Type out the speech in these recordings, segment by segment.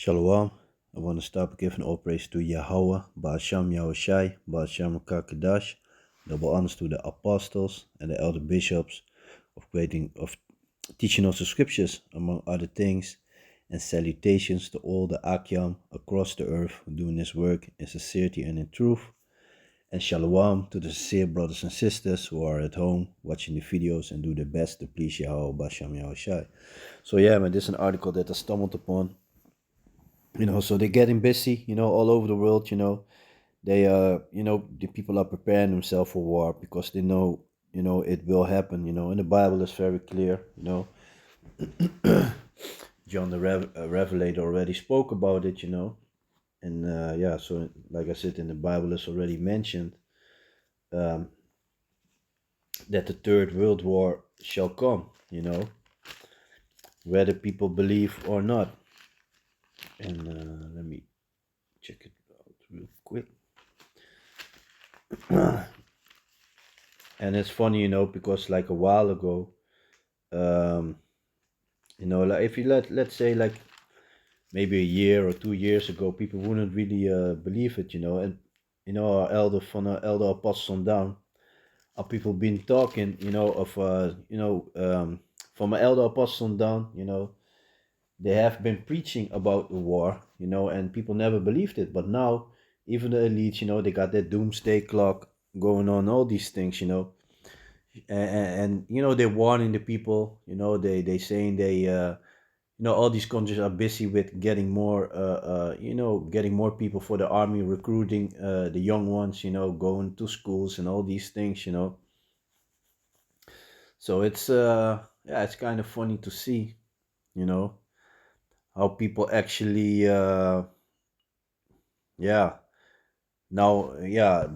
Shalom. I want to start by giving all praise to Yahweh, Ba'asham Yahushai, Ba'asham Kakadash, double honors to the apostles and the elder bishops of teaching us the scriptures, among other things, and salutations to all the Akyam across the earth who doing this work in sincerity and in truth. And shalom to the sincere brothers and sisters who are at home watching the videos and do their best to please Yahweh, Ba'asham Yahushai. So yeah, man, this is an article that I stumbled upon. So they're getting busy, all over the world. They the people are preparing themselves for war because they know, it will happen. And the Bible is very clear. John the Revelator already spoke about it. And yeah, so like I said, in the Bible is already mentioned um, that the third world war shall come. Whether people believe or not. And let me check it out real quick. And it's funny, because like a while ago, um, like if you let's say like maybe a year or 2 years ago, people wouldn't really believe it, and our elder apostles on down, our people been talking, of from an elder apostle on down, they have been preaching about the war, and people never believed it, but now even the elites, they got that doomsday clock going on, all these things, and they're warning the people, they saying they all these countries are busy with getting more getting more people for the army, recruiting the young ones, going to schools and all these things, so it's yeah, it's kind of funny to see, you know how people actually yeah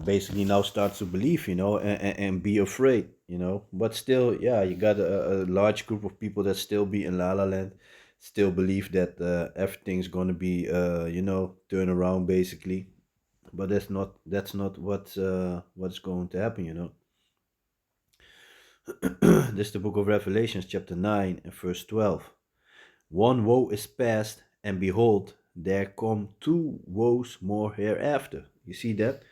basically now start to believe, and be afraid, but still, yeah, you got a large group of people that still be in La La Land, still believe that everything's gonna be turn around basically, but that's not what's going to happen, This is the book of Revelations chapter 9 and verse 12. One woe is past, and behold, there come two woes more hereafter. You see that?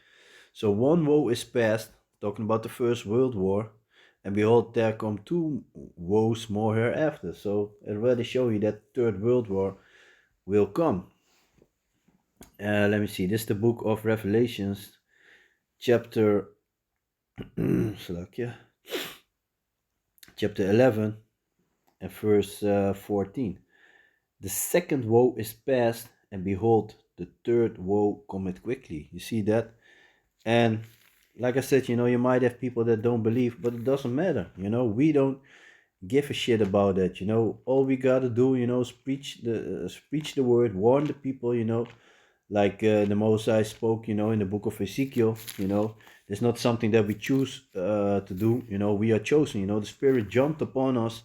So one woe is past, talking about the First World War, and behold, there come two woes more hereafter. So it already show you that Third World War will come. Let me see. This is the book of Revelations, chapter chapter 11 and verse 14. The second woe is past, and behold, the third woe cometh quickly. You see that? And like I said, you might have people that don't believe, but it doesn't matter. We don't give a shit about that. All we gotta do, is preach the word, warn the people. Like the Mosai spoke, in the book of Ezekiel. It's not something that we choose to do. We are chosen. The Spirit jumped upon us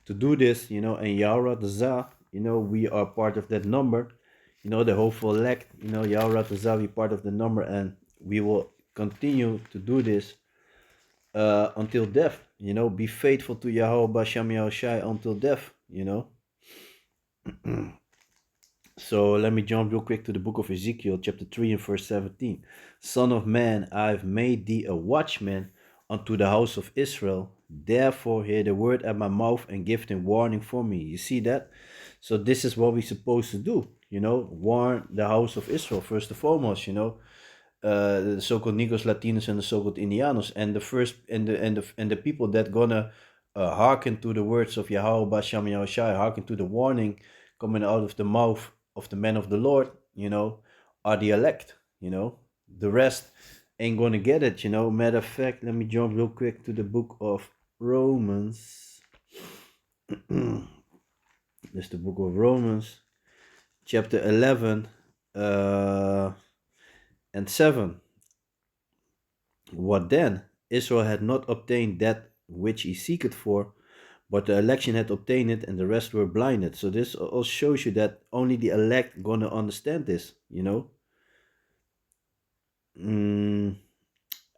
to do this. And Yahweh the Zah, we are part of that number. The hopeful elect. Yahweh the Zah, we part of the number, and we will continue to do this until death. Be faithful to Yahweh Basham Yahushai until death. So let me jump real quick to the book of Ezekiel, chapter 3 and verse 17. Son of man, I have made thee a watchman unto the house of Israel. Therefore hear the word at my mouth and give them warning for me. You see that? So this is what we're supposed to do. Warn the house of Israel first and foremost. The so-called Negros, Latinos, and the so-called Indianos, and the first and the people that gonna hearken to the words of Yahweh Basham Yahushai, hearken to the warning coming out of the mouth of the men of the Lord, are the elect. The rest ain't gonna get it. Matter of fact, let me jump real quick to the book of Romans. This is the book of Romans, chapter 11 and 7. What then? Israel had not obtained that which he seeketh for, but the election had obtained it, and the rest were blinded. So this also shows you that only the elect gonna understand this,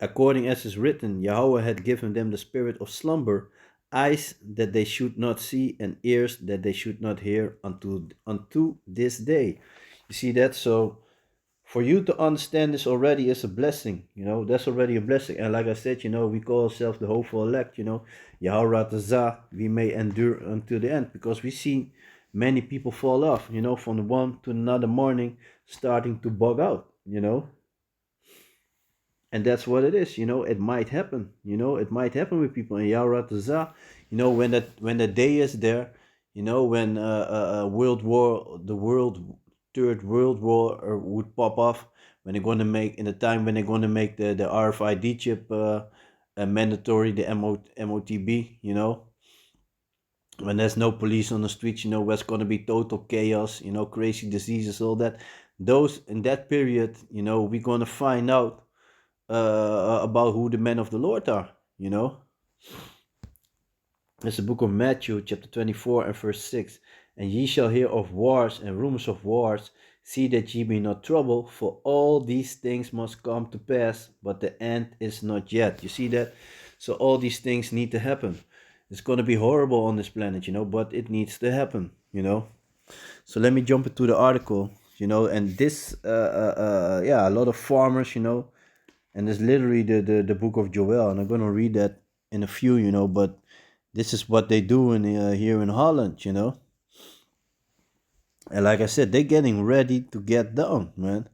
According as is written, Yahweh had given them the spirit of slumber eyes that they should not see, and ears that they should not hear unto this day. You see that? So for you to understand this already is a blessing, that's already a blessing. And like I said, we call ourselves the hopeful elect, Yaharatazah, we may endure until the end, because we see many people fall off, from the one to another morning, starting to bug out, and that's what it is. It might happen. It might happen with people in Yaharatazah, when the day is there, when world war the world third world war would pop off, when they're going to make in the time when they're going to make the RFID chip mandatory, the MOTB, when there's no police on the streets, where's going to be total chaos, crazy diseases, all that. Those in that period, we're going to find out about who the men of the Lord are, It's the book of Matthew, chapter 24 and verse 6. And ye shall hear of wars and rumors of wars. See that ye be not troubled, for all these things must come to pass, but the end is not yet. You see that? So all these things need to happen. It's going to be horrible on this planet, but it needs to happen. So let me jump into the article, and this, yeah, a lot of farmers, and it's literally the book of Joel, and I'm going to read that in a few, but this is what they do here in Holland, And like I said, they're getting ready to get down, man.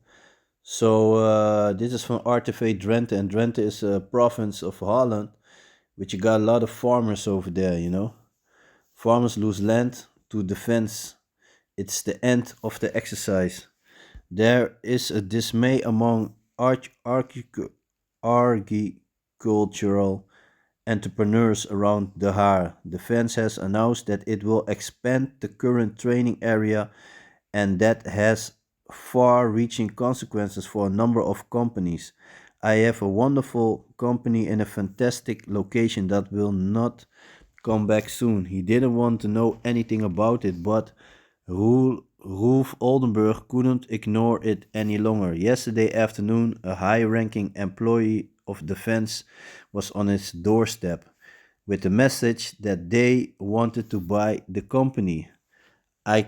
So this is from RTV Drenthe, and Drenthe is a province of Holland, which you got a lot of farmers over there, Farmers lose land to defense. It's the end of the exercise. There is a dismay among agricultural entrepreneurs around the Haar. Defense has announced that it will expand the current training area, and that has far reaching consequences for a number of companies. I have a wonderful company in a fantastic location that will not come back soon. He didn't want to know anything about it, but Rolf Oldenburg couldn't ignore it any longer. Yesterday afternoon, a high ranking employee of defense was on his doorstep with the message that they wanted to buy the company. I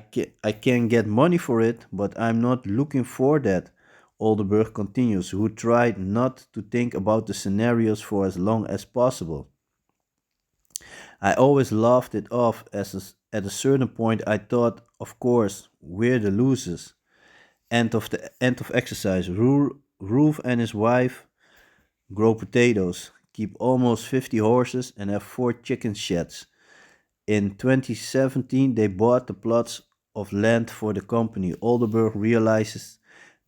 can get money for it, but I'm not looking for that, Oldenburg continues, who tried not to think about the scenarios for as long as possible. I always laughed it off at a certain point I thought, of course, we're the losers. End of exercise. Rolf and his wife grow potatoes, keep almost 50 horses, and have 4 chicken sheds. In 2017, they bought the plots of land for the company. Oldenburg realizes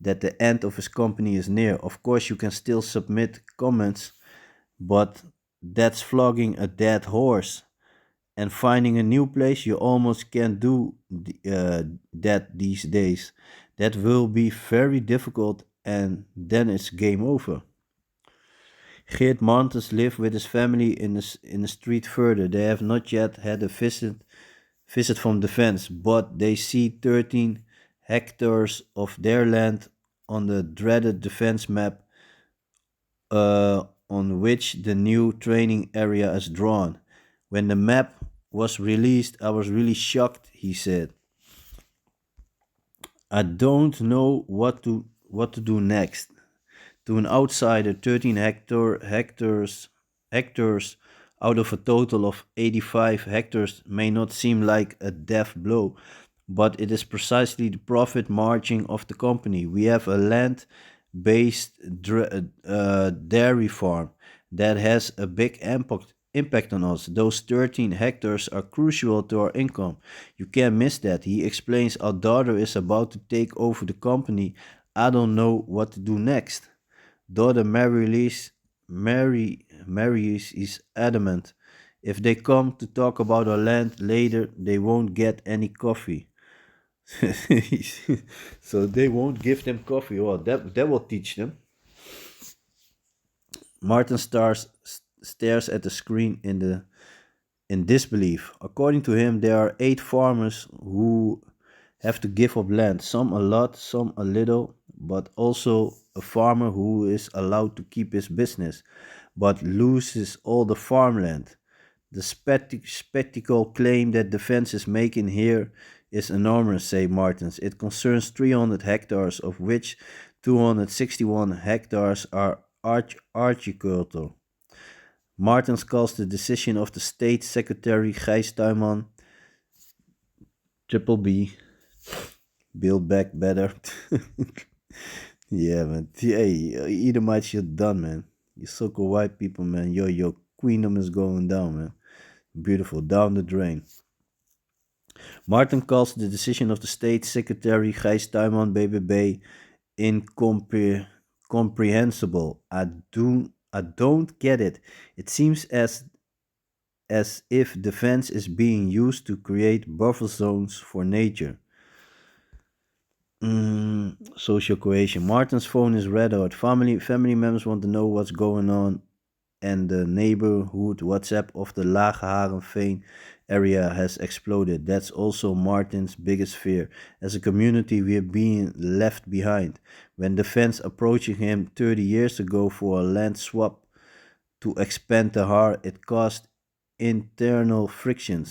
that the end of his company is near. Of course, you can still submit comments, but that's flogging a dead horse. And finding a new place, you almost can't do that these days. That will be very difficult, and then it's game over. Geert Montes lives with his family in the street further. They have not yet had a visit from defense, but they see 13 hectares of their land on the dreaded defense map, on which the new training area is drawn. When the map was released, I was really shocked, he said. I don't know what to do next. To an outsider, 13 hectares out of a total of 85 hectares may not seem like a death blow, but it is precisely the profit margin of the company. We have a land-based dairy farm that has a big impact on us. Those 13 hectares are crucial to our income. You can't miss that. He explains, our daughter is about to take over the company. I don't know what to do next. Daughter Mary's is adamant. If they come to talk about our land later, they won't get any coffee. So they won't give them coffee. Well, that will teach them. Martin stares at the screen in disbelief. According to him, there are 8 farmers who have to give up land, some a lot, some a little, but also a farmer who is allowed to keep his business but loses all the farmland. The spectacle claim that defense is making here is enormous, say Martins. It concerns 300 hectares, of which 261 hectares are agricultural. Martins calls the decision of the State Secretary Gijs Tuinman, Triple B, Build Back Better. Yeah, man. Hey, Edomites, you're done, man. You so-called white people, man. Your queendom is going down, man. Beautiful, down the drain. Martin calls the decision of the State Secretary Gijs Tuinman BBB incomprehensible. I don't get it. It seems as if defense is being used to create buffer zones for nature. Social cohesion. Martin's phone is red hot. Family members want to know what's going on, and the neighborhood WhatsApp of the Lageharenveen area has exploded. That's also Martin's biggest fear. As a community, we are being left behind. When the fence approaching him 30 years ago for a land swap to expand the heart, it caused internal friction.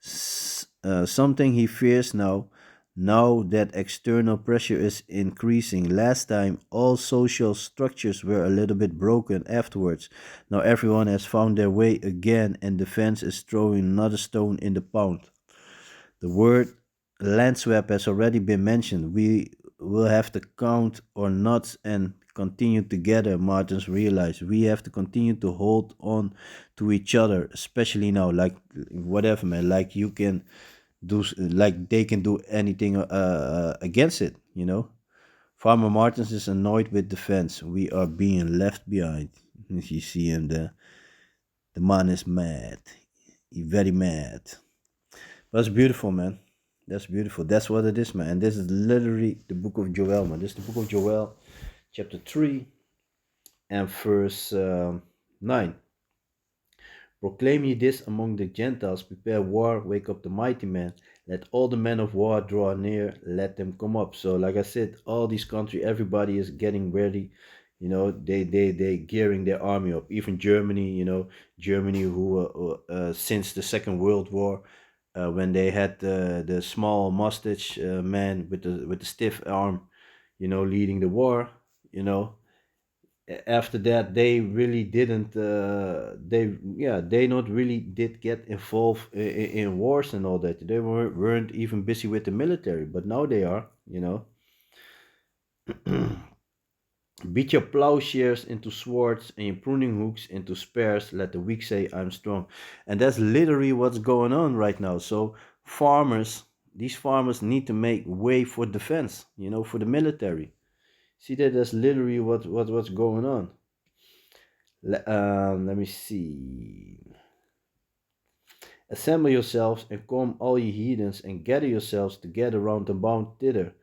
Something he fears now. Now that external pressure is increasing. Last time, all social structures were a little bit broken afterwards. Now everyone has found their way again, and the fence is throwing another stone in the pond. The word land swap has already been mentioned. We will have to count our nuts and continue together, Martins realized. We have to continue to hold on to each other, especially now. Like, whatever, man. Like, you can like they can do anything against it, you know. Farmer Martins is annoyed with the fence. We are being left behind. You see him there. The man is mad. He's very mad. That's beautiful, man. That's beautiful. That's what it is, man. And this is literally the book of Joel, man. This is the book of Joel, chapter 3 and verse 9. Proclaim ye this among the Gentiles, prepare war, wake up the mighty men, let all the men of war draw near, let them come up. So, like I said, all these countries, everybody is getting ready. You know, they gearing their army up. Even Germany, you know, Germany who since the Second World War, when they had the small mustache man with the stiff arm, you know, leading the war, you know, after that they really didn't they not really did get involved in wars and all that. They weren't even busy with the military, but now they are, you know. Beat your plowshares into swords and your pruning hooks into spears. Let the weak say, I'm strong. And that's literally what's going on right now. So these farmers need to make way for defense, you know, for the military. See that? That's literally what's going on. Let me see. Assemble yourselves and come, all ye heathens, and gather yourselves together round about thither.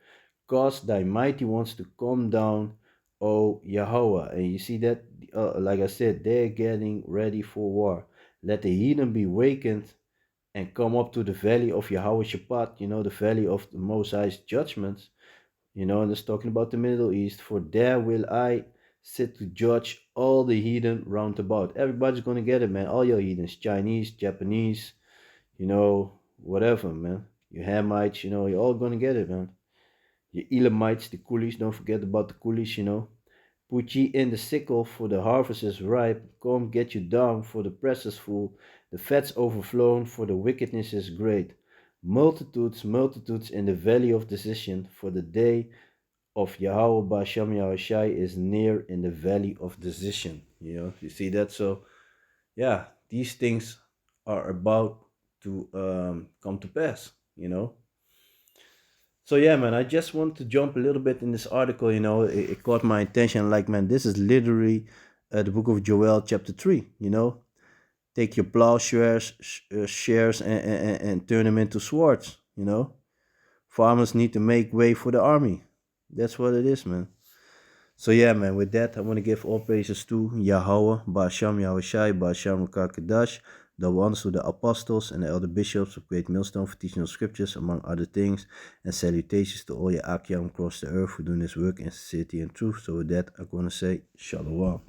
Cause thy mighty ones to come down, O Yahweh. And you see that, like I said, they're getting ready for war. Let the heathen be wakened and come up to the valley of Yahweh Shabbat, you know, the valley of the Most High's judgments. You know, and it's talking about the Middle East. For there will I sit to judge all the heathen round about. Everybody's gonna get it, man. All your heathens, Chinese, Japanese, you know, whatever, man. Your Hamites, you know, you're all gonna get it, man. Your Elamites, the coolies, don't forget about the coolies, you know. Put ye in the sickle, for the harvest is ripe. Come, get you down, for the press is full. The fat's overflown, for the wickedness is great. Multitudes, multitudes in the valley of decision, for the day of Yahweh Basham Yahushai is near in the valley of decision. You know, you see that? So, yeah, these things are about to come to pass, you know. So yeah, man, I just want to jump a little bit in this article. You know, it caught my attention. Like, man, this is literally the book of Joel, chapter 3. You know, take your plowshares shares and turn them into swords. You know, farmers need to make way for the army. That's what it is, man. So yeah, man, with that, I want to give all praises to Yahweh, Ba'asham Yahushai, Ba'asham Kakadash, the ones to the apostles and the elder bishops of Great Millstone for teaching of scriptures, among other things, and salutations to all your Akyam across the earth for doing this work in sincerity and truth. So with that, I'm going to say Shalom.